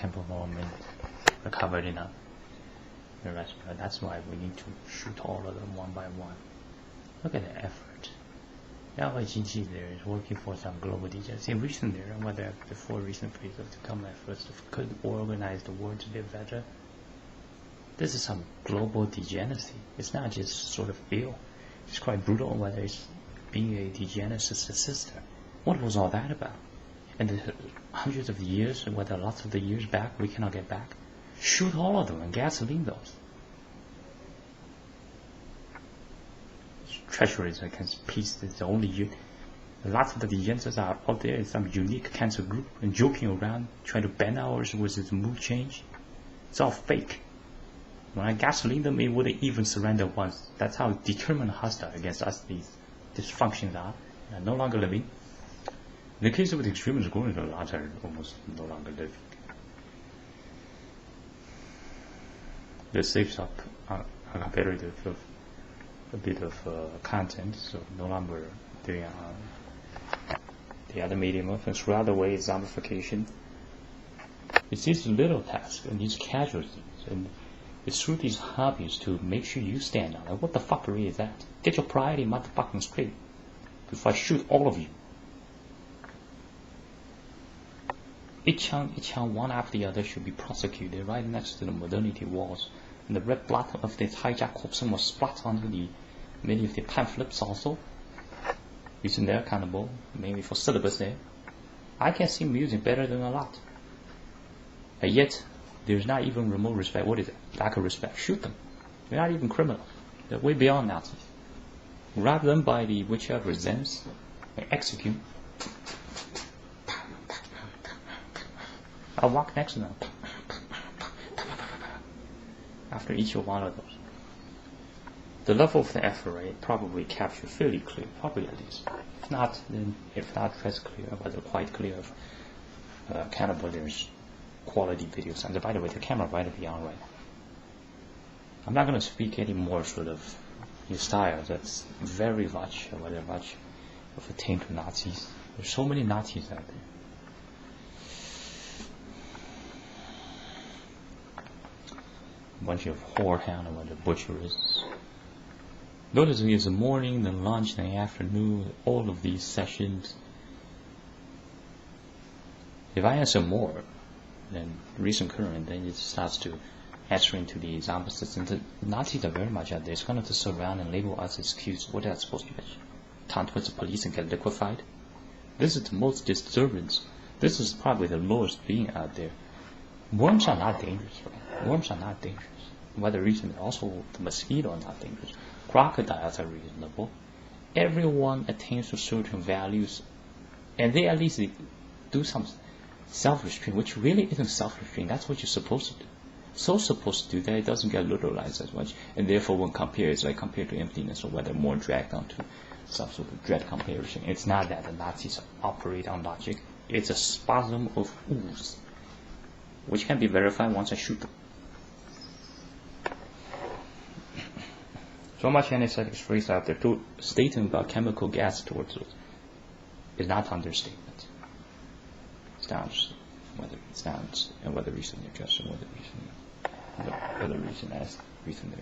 can perform and recover enough. The rest, that's why we need to shoot all of them one by one. Look at the effort. Recente there is working for some global DJs. In recent there, whether before recent periods to come efforts could organize the world a bit better. This is some global degeneracy. It's not just sort of ill. It's quite brutal whether it's being a degenesis sister. What was all that about? And the hundreds of years, whether lots of the years back, we cannot get back. Shoot all of them and gasoline those. Treacheries against peace is the only lots of the degenerates are out there in some unique cancer group and joking around, trying to bend ours with its mood change. It's all fake. When I gasoline them, it wouldn't even surrender once. That's how determined hostile against us these dysfunctions are. They are no longer living. In the case of the extremists, growing a lot are almost no longer living. This saves up a comparative of a bit of content, so no longer doing the other medium of and throughout the way is zombification. It's these little tasks and these casualties, and it's through these hobbies to make sure you stand out. Like, what the fuckery is that? Get your priority motherfucking straight before I shoot all of you. Each one after the other should be prosecuted right next to the modernity walls. And the red blood of this hijacked corpse was splat onto many of the pamphlets also. Isn't there accountable, mainly for syllabus there? I can see music better than a lot. And yet, there's not even remote respect. What is it? Lack of respect. Shoot them. They're not even criminals. They're way beyond Nazis. Grab them by the whichever ends and execute. I'll walk next to them. After each one of those. The level of the effort rate probably captured fairly clear, probably at least. If not less clear, but quite clear of cannibal, there's quality video sounds. By the way, the camera right at the on right now. I'm not going to speak any more sort of style that's very much of a taint to Nazis. There's so many Nazis out there. A bunch of whorehound, a bunch of butchers. Notice it's the morning, the lunch, the afternoon, all of these sessions. If I answer more than recent current, then it starts to answering to these opposites. And the Nazis are very much out there. It's going to surround and label us as accused. What are they supposed to be? Turn towards the police and get liquefied? This is the most disturbance. This is probably the lowest being out there. Worms are not dangerous, right? Worms are not dangerous. Whether recent, also the mosquito are not dangerous. Crocodiles are reasonable. Everyone attains to certain values, and they at least do some self-restraint, which really isn't self-restraint. That's what you're supposed to do. So supposed to do that it doesn't get literalized as much, and therefore when compared, it's like compared to emptiness, or whether more dragged onto some sort of dread comparison. It's not that the Nazis operate on logic. It's a spasm of ooze, which can be verified once I shoot them. So much anesthetic phrase out there. To stating about chemical gas towards it is not understatement. It's not understatement. Whether it's not, and whether reason they're just, and whether reason as reason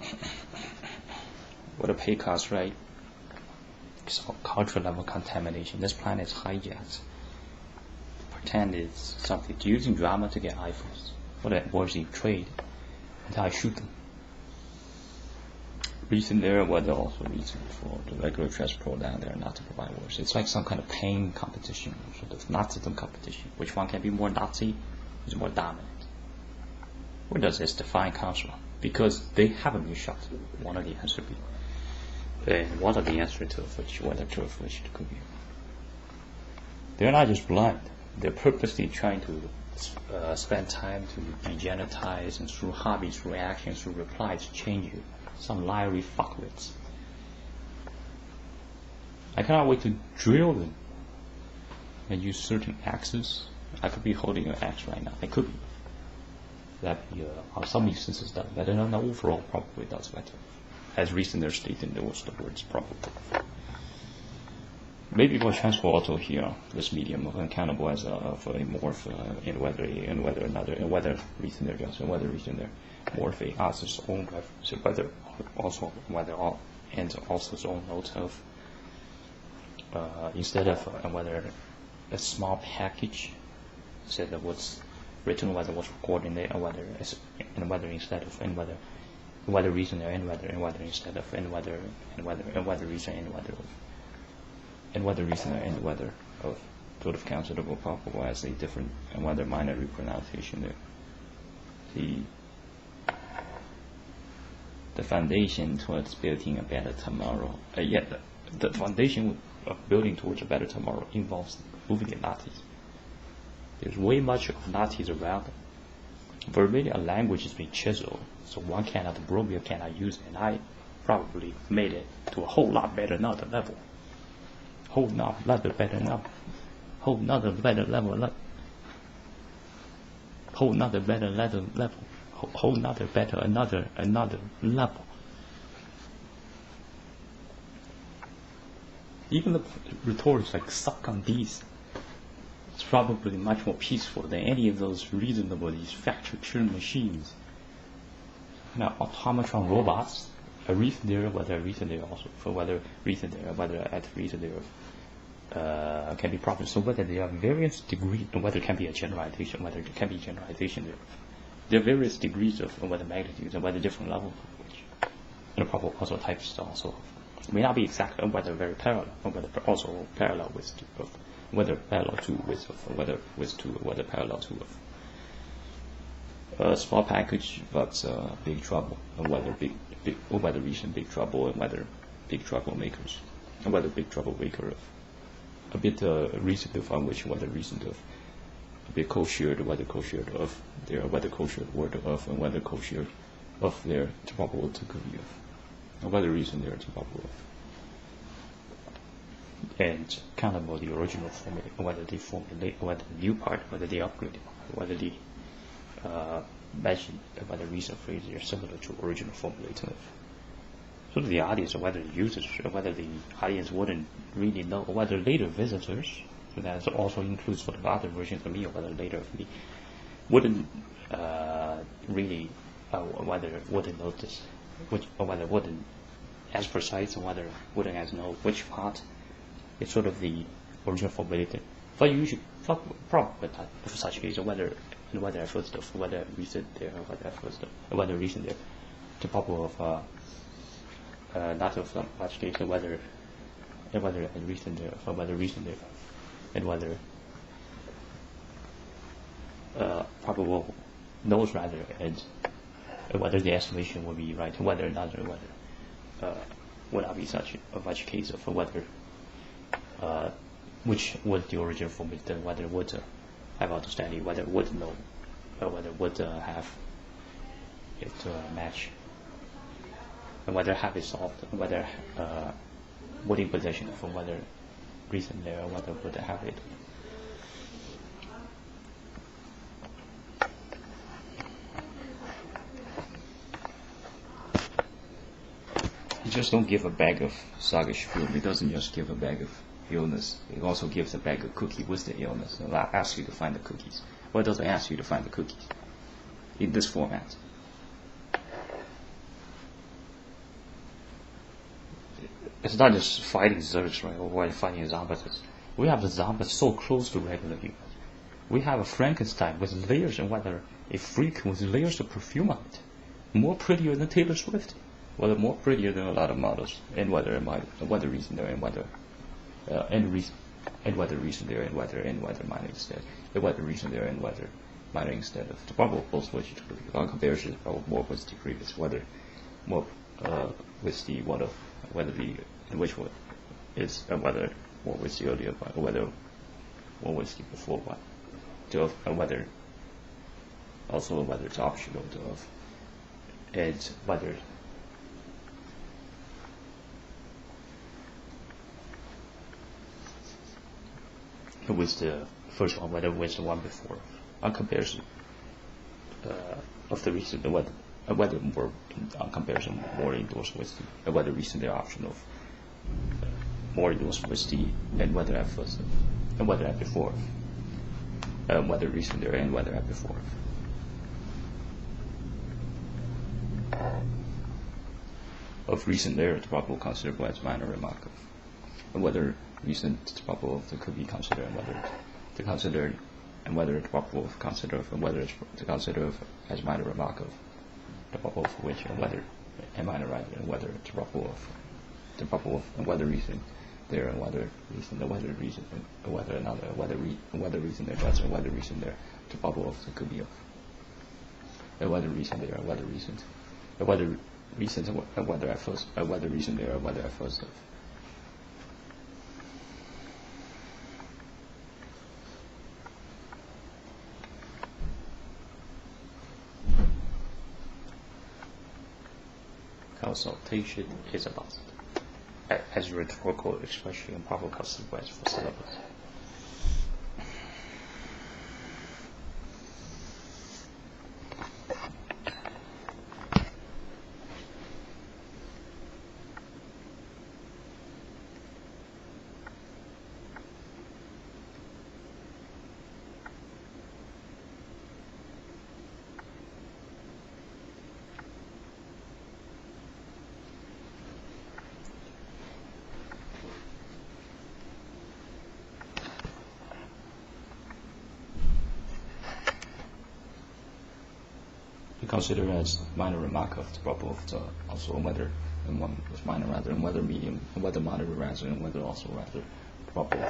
there. What a pay cost, right? It's all cultural level contamination. This planet is hijacked. Pretend it's something. Using drama to get eyeballs. What a worthy trade. Until I shoot them. Reason there, what the also reason for the regular chess pro down there not to provide words. It's like some kind of pain competition, sort of Nazism competition. Which one can be more Nazi, is more dominant? Where does this define comes from? Because they haven't been shot. One of the answers be. One of the answers to which, whether to which it could be. They're not just blind. They're purposely trying to spend time to degeneratize and through hobbies, through actions, through replies, change you. Some liary fuckwits. I cannot wait to drill them and use certain axes. I could be holding an axe right now. I could be. That on some instances does better, and overall probably does better. As recent there stated, there was the words probable. maybe we'll transfer also here this medium of uncountable as of a morph in whether another and whether reason there just and whether reason there morph as its own so whether also whether all and also its own note of instead of whether a small package instead of what's written whether what's recorded in there and whether instead of and whether reason there and whether instead of and whether reason and whether reason there and whether of sort of countable probable as a different and whether minor repronunciation there. The foundation towards building a better tomorrow. Yet the foundation of building towards a better tomorrow involves moving the lattice. There's way much of lattice around. Verbally, a language is being chiseled, so one cannot, Romeo cannot use it, and I probably made it to a whole lot better another level. Whole lot better level. Whole nother better level. Whole nother better level. Whole nother better another level. Even the rhetorics like suck on these. It's probably much more peaceful than any of those reasonable, these factory Turing machines. Now, automatron robots, a reason there, whether a reason there also, for whether reason there, whether at reason there can be proper. So whether there are various degrees, whether it can be a generalization, whether it can be generalization there. There are various degrees of whether magnitudes and whether different levels of which. And probably also types also may not be exact, whether very parallel, or whether also parallel with whether parallel to with of whether with to whether parallel to of small package but big trouble, and whether big or whether recent big trouble and whether big trouble makers and whether big trouble maker of a bit recent of which whether recent of a bit co-shared whether co-shared of their whether co-shared word of and whether co-shared of their probable to be of and whether recent there to probable of. And countable the original formula, whether they formulate, whether the new part, whether they upgrade, whether the mention, whether recent phrases are similar to original formulating. So the audience, or whether the users, or whether the audience wouldn't really know, or whether later visitors, so that also includes sort of other versions of me, or whether later of me, wouldn't really, whether wouldn't notice, which, or whether wouldn't as precise, or whether wouldn't as know which part. It's sort of the original formulated. But you should probably not for such case, or whether first of whether reason there, or whether first of whether reason there, to probable of not of such case, or whether and reason there, or whether reason there, and whether probable knows rather, and whether the estimation will be right, whether another whether would not be such case of whether. Which was the original formula, then whether would have understanding, whether would know, or whether would have it match, and whether have it solved, whether would in possession of whether reason there, or whether would have it. You just don't give a bag of sluggish food. It doesn't just give a bag of illness. It also gives a bag of cookie with the illness. It'll ask you to find the cookies. Well, it doesn't ask you to find the cookies in this format. It's not just fighting Zergs, right, or fighting zombies. We have the zombies so close to regular humans. We have a Frankenstein with layers, and whether a freak with layers of perfume on it, more prettier than Taylor Swift, whether more prettier than a lot of models, and whether reason there, and whether and whether reason there, and whether minor instead, and whether reason there, and whether minor instead of the probable both which on comparison probable more with the previous, whether more with the one of whether the which one is and whether more with the earlier one, or whether more with the before one, to and whether also whether it's optional to of, and whether with the first one, whether with the one before, on comparison of the recent, whether more on comparison more endorsed with whether recent the option of more used with the and whether at first and whether at before, whether recent there and whether at before. Of recent there, the probable considerable as minor remark of, and whether recent the probable could be considered and whether to consider and whether the probable of consider of and whether to consider of as minor remark of the probable of which and whether and minor right and whether the probable of and whether recent there and whether recent and whether reason and whether another whether reason there does and whether recent there the probable of could be of and whether recent there and whether recent and whether recent and whether at first and whether recent there and whether at first of. Consultation is about as a rhetorical expression and probable consequence for syllables. Consider as minor remark of the probable of the also whether and one was minor rather and whether medium and whether moderate rather and whether also rather the probable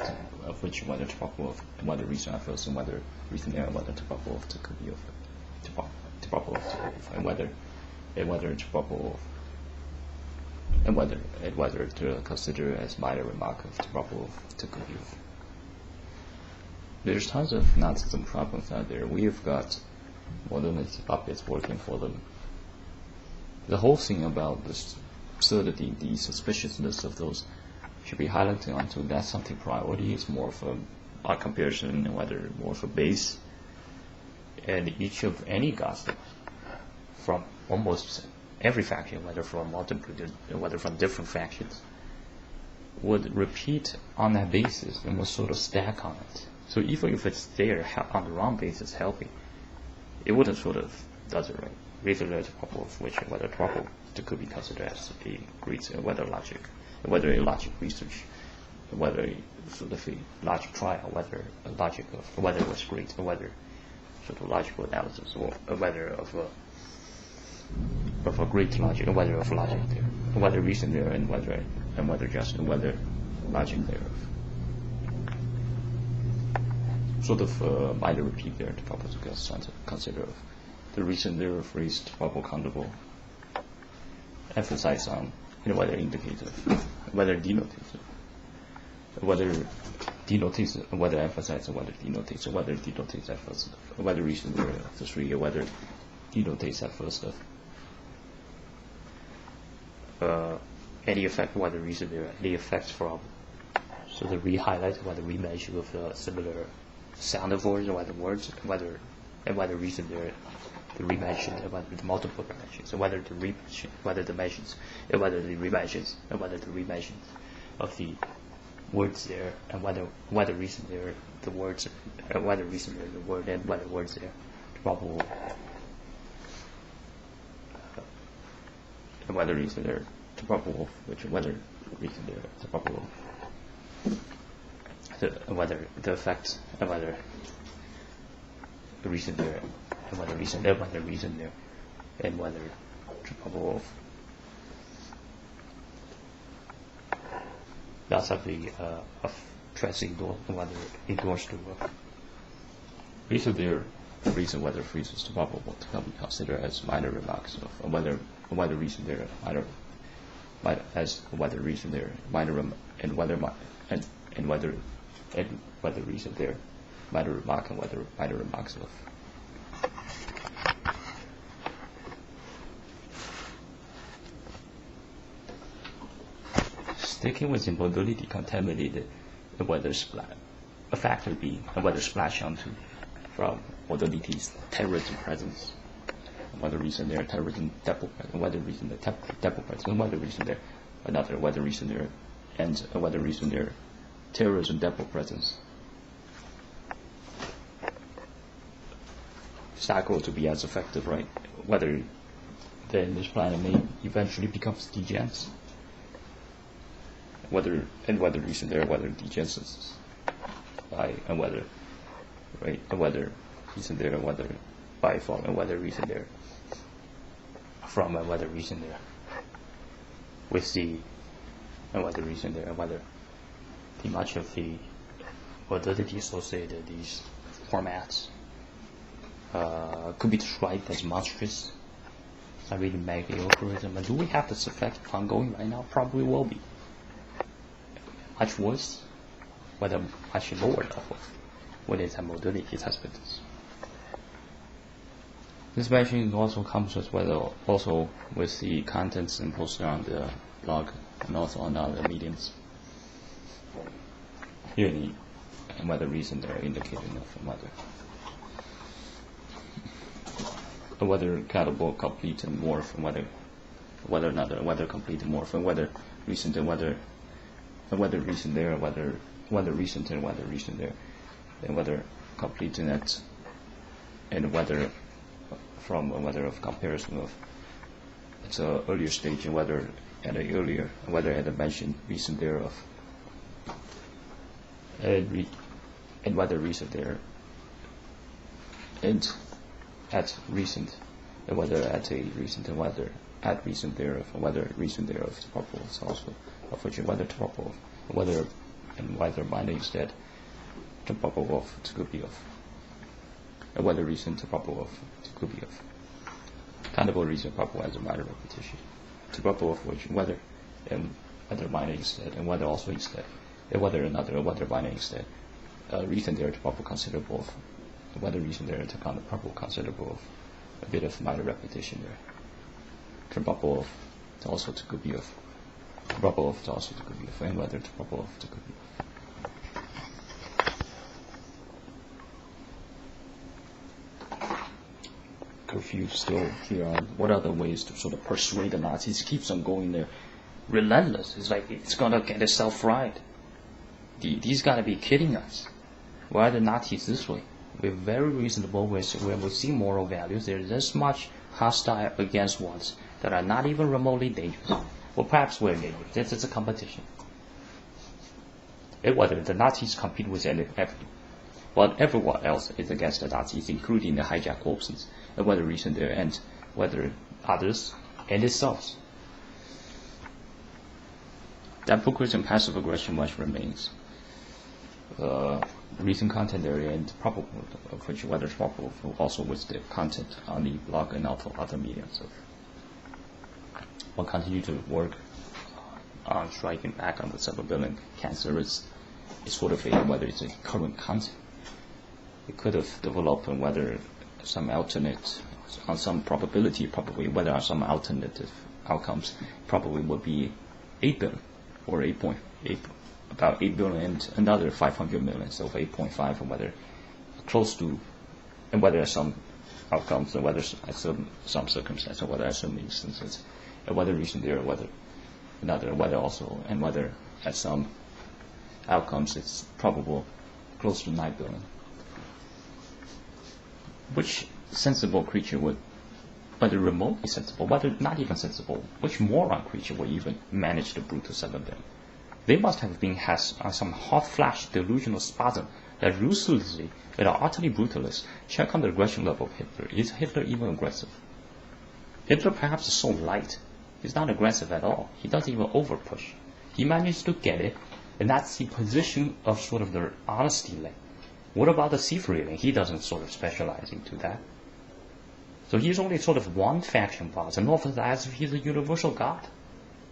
of which whether the probable of and whether reason at first and whether reason there and whether the probable of the could be of the probable of and whether the probable of and whether to consider as minor remark of the probable of the could be of. There's tons of nonsense problems out there. We've got modernity puppets working for them. The whole thing about this absurdity, the suspiciousness of those should be highlighted onto that something priority is more of a comparison and whether more of a base. And each of any gossip from almost every faction, whether from multiple, whether from different factions, would repeat on that basis and would sort of stack on it. So even if it's there on the wrong basis helping, it wouldn't sort of does it right. Reason there's a probable of which whether probable could be considered as a great whether logic, whether a logic research, whether a sort of a logic trial, whether a logic of whether it was great, or whether sort of logical analysis, or whether of a great logic, or whether of logic there, or whether reason there, and whether just and whether logic thereof. Sort of minor repeat there to probable to consider of the reason there of raised probable countable emphasize on whether indicative, whether denotative, whether denotates, whether emphasize, or whether denotates, or whether denotates at first, or whether reason there of the three, or whether denotates at first of any effect, whether reason there any effects from. So the re-highlight, whether re-mention of the similar sound of words, or whether words, whether reason there the re-mention, and whether the multiple dimensions, and whether the re-mention, whether the mentions, and whether the re-mentions, and whether the re-mentions of the words there, and whether reason there the words, whether reason there the word, and whether words there the probable, and whether reason there the probable, which whether reason there the probable. Whether the effect, and whether the reason there, and whether reason there, whether reason there, and whether the probable of that's something of pressing door, and whether endorsed to reason there, reason whether reasons to probable to be considered as minor remarks of, and whether reason there minor as whether reason there minor and whether and whether reason there minor remark and whether minor remarks of. Sticking with modality contaminated and whether a factor B and whether splash onto from modality's terrorism presence, and whether reason there terrorism depot presence, and whether reason there depot presence, and whether reason there another, whether reason there and whether recent there terrorism depot presence. Cycle to be as effective, right? Whether then this planet may eventually becomes degens. Whether recent there, whether degenesis, by and whether, right, and whether recent there, whether by from, and whether recent there, from and whether recent there, with the, and whether recent there, and whether the much of the validity associated these formats could be described as monstrous. I really make the algorithm. And do we have this effect ongoing right now? Probably will be. Much worse, whether much lower level, what is a modality aspects. This mention also comes with whether also with the contents and posted on the blog and also on other mediums. Here and whether reasons are indicated enough and whether catable complete and morph and whether another whether complete and morph and whether recent and whether recent there whether recent and whether recent there and whether complete in that and whether from and whether of comparison of it's a earlier stage and whether at an earlier whether at a mentioned recent thereof and whether recent there and at recent and whether at a recent and whether at recent thereof and whether recent thereof is probable is also of which whether to probable whether and whether binding instead to probable of it could be of and whether recent to probable of it could be of countable reason probable as a matter of repetition to probable of which whether and whether binding instead and whether also instead and whether another or whether binding instead reason there to probable considerable of whether reason there to count the probable considerable of a bit of matter repetition there to probable of to also to could be of probable of to also to could be of and whether to probable of to could be of. Confused still here on what other ways to sort of persuade the Nazis. Keeps on going there relentless. It's like it's gonna get itself right. These gotta be kidding us. Why are the Nazis this way? We're very reasonable when we see moral values. There's this much hostile against ones that are not even remotely dangerous. Well, perhaps we're dangerous. This is a competition. Whether the Nazis compete with everyone else is against the Nazis, including the hijacked corpses, and whether reason there and whether others and itself. That hypocrisy and passive aggression much remains. Recent content area and probable of which whether it's probable also with the content on the blog and also other media. So we'll continue to work on striking back on the cyberbullying cancer. It's sort of whether it's a current content. It could have developed on whether some alternate on some probability probably whether some alternative outcomes probably would be 8 billion or 8.8 about 8 billion and another 500 million, so 8.5, and whether close to, and whether some outcomes, and whether some circumstances, or whether some instances, and whether reason there, whether another, whether also, and whether at some outcomes it's probable close to 9 billion. Which sensible creature would, whether remotely sensible, whether not even sensible, which moron creature would even manage to brutal 7 billion? They must have been has some hot flash delusional spasm that ruthlessly, that are utterly brutalist. Check on the aggression level of Hitler. Is Hitler even aggressive? Hitler perhaps is so light. He's not aggressive at all. He doesn't even overpush. He managed to get it, and that's the position of sort of the honesty lane. What about the Seafarer lane? He doesn't sort of specialize into that. So he's only sort of one faction boss, and all of that as if he's a universal god.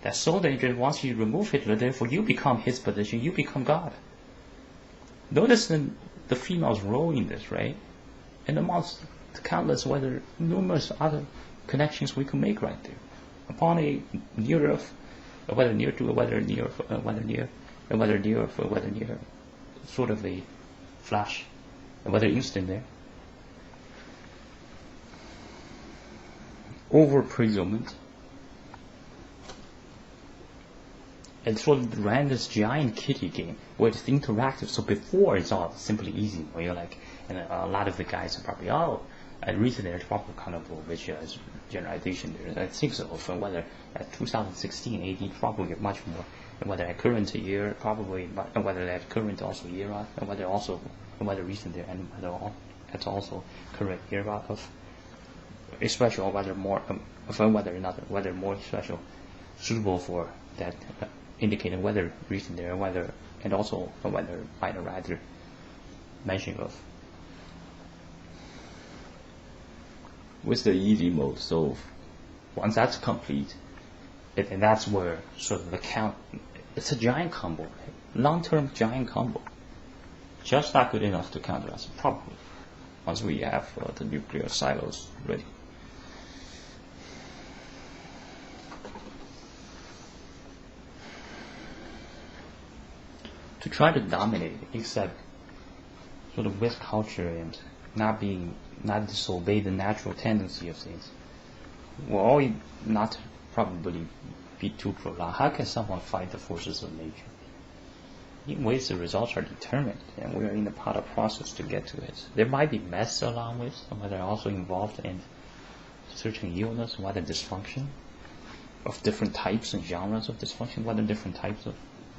That's so dangerous. Once you remove Hitler, therefore you become his position, you become God. Notice the female's role in this, right? And amongst the countless, whether numerous other connections we can make right there. Upon a near Earth, whether near to, whether near, whether near, and whether near, whether near, sort of a flash, and whether instant there. Over presumment. and sort of ran this giant kitty game where it's interactive. So before it's all simply easy, where you're like, and a lot of the guys are probably, at recent there's probably kind of which is generalization there. I think so. From whether at 2016 AD probably much more, and whether at current year probably, and whether at current also era, and whether recent there, and whether it's also current era of special, or whether more, whether more special, suitable for that, indicating whether recent there, whether, and also whether minor rather mention of. With the easy mode, so once that's complete, and that's where sort of the count, it's a giant combo, right? Long-term giant combo, just not good enough to counter us, probably, once we have the nuclear silos ready. To try to dominate, except sort of with culture and not disobey the natural tendency of things, will always not probably be too prolonged. How can someone fight the forces of nature? In ways the results are determined, and we are in the part of process to get to it. There might be mess along with, whether also involved in certain illness, whether dysfunction of different types and genres of dysfunction, whether different types of,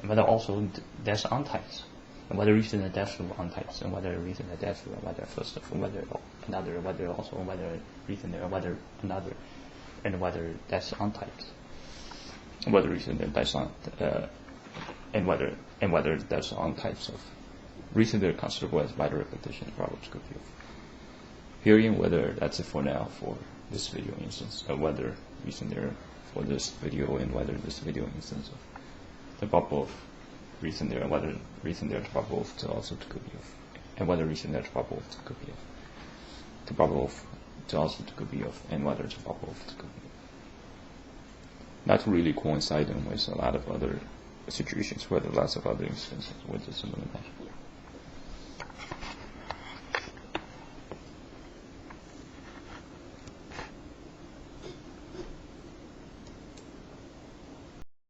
whether also there's untypes, and whether recent and death through untypes, and whether recent and death through whether first of whether another, whether also whether recent or whether another, and whether that's untypes, whether recent and that's and whether that's untypes of recent are considerable as by the repetition probably could be of hearing, whether that's it for now for this video instance, or whether recent there for this video, and whether this video instance of the bubble of recent there, and whether recent there to bubble of to also to could be of, and whether recent there to bubble of to could be of, to bubble of to also to could be of, and whether to bubble of to could be of. Not really coinciding with a lot of other situations where there are lots of other instances with a similar measure.